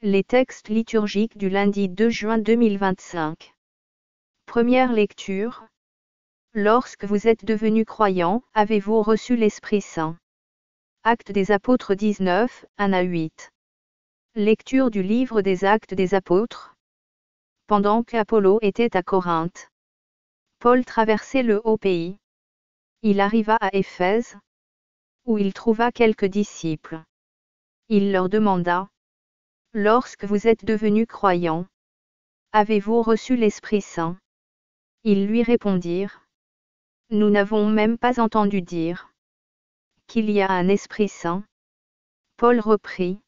Les textes liturgiques du lundi 2 juin 2025. Première lecture. Lorsque vous êtes devenus croyants, avez-vous reçu l'Esprit Saint. Actes des Apôtres 19, 1-8. Lecture du livre des Actes des Apôtres. Pendant qu'Apollo était à Corinthe, Paul traversait le haut pays. Il arriva à Éphèse, où il trouva quelques disciples. Il leur demanda: Lorsque vous êtes devenus croyants, avez-vous reçu l'Esprit Saint? Ils lui répondirent: Nous n'avons même pas entendu dire qu'il y a un Esprit Saint. Paul reprit: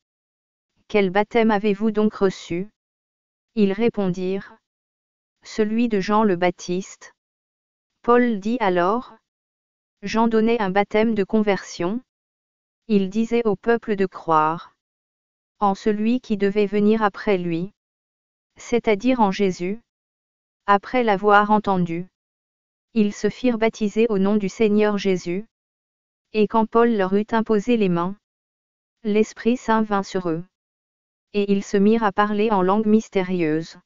Quel baptême avez-vous donc reçu? Ils répondirent: Celui de Jean le Baptiste. Paul dit alors: Jean donnait un baptême de conversion. Il disait au peuple de croire en celui qui devait venir après lui, c'est-à-dire en Jésus. Après l'avoir entendu, ils se firent baptiser au nom du Seigneur Jésus. Et quand Paul leur eut imposé les mains, l'Esprit Saint vint sur eux. Et ils se mirent à parler en langue mystérieuse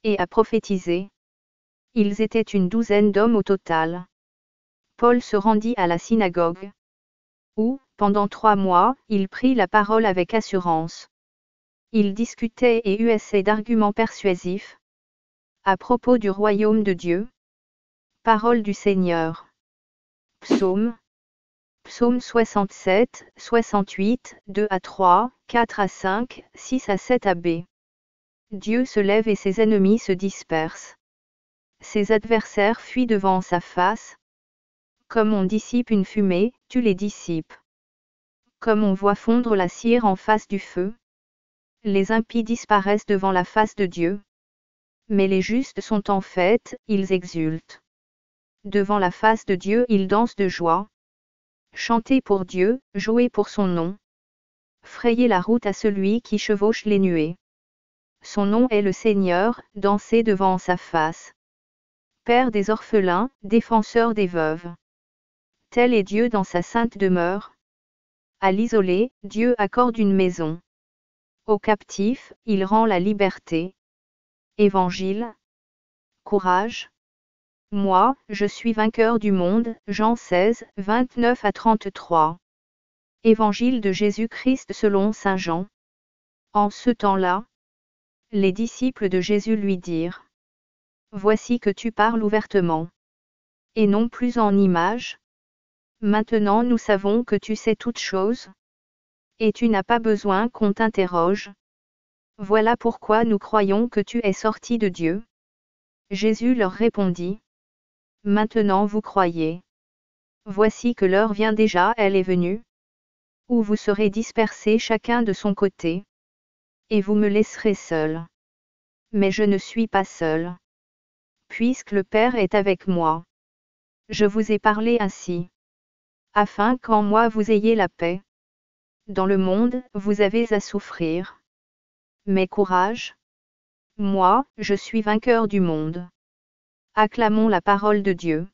et à prophétiser. Ils étaient une douzaine d'hommes au total. Paul se rendit à la synagogue, où, pendant 3 mois, il prit la parole avec assurance. Il discutait et eut assez d'arguments persuasifs à propos du royaume de Dieu. Parole du Seigneur. Psaume 67, 68, 2-3, 4-5, 6-7b. Dieu se lève et ses ennemis se dispersent. Ses adversaires fuient devant sa face. Comme on dissipe une fumée, tu les dissipes. Comme on voit fondre la cire en face du feu, les impies disparaissent devant la face de Dieu. Mais les justes sont en fête, ils exultent. Devant la face de Dieu, ils dansent de joie. Chantez pour Dieu, jouez pour son nom. Frayez la route à celui qui chevauche les nuées. Son nom est le Seigneur, dansez devant sa face. Père des orphelins, défenseur des veuves. Tel est Dieu dans sa sainte demeure. À l'isolé, Dieu accorde une maison. Aux captifs, il rend la liberté. Évangile. Courage. Moi, je suis vainqueur du monde. Jean 16, 29-33. Évangile de Jésus-Christ selon saint Jean. En ce temps-là, les disciples de Jésus lui dirent: Voici que tu parles ouvertement, et non plus en images. Maintenant nous savons que tu sais toutes choses, et tu n'as pas besoin qu'on t'interroge. Voilà pourquoi nous croyons que tu es sorti de Dieu. Jésus leur répondit: Maintenant vous croyez. Voici que l'heure vient déjà, elle est venue, où vous serez dispersés chacun de son côté, et vous me laisserez seul. Mais je ne suis pas seul, puisque le Père est avec moi. Je vous ai parlé ainsi, afin qu'en moi vous ayez la paix. Dans le monde, vous avez à souffrir. Mais courage! Moi, je suis vainqueur du monde. Acclamons la parole de Dieu.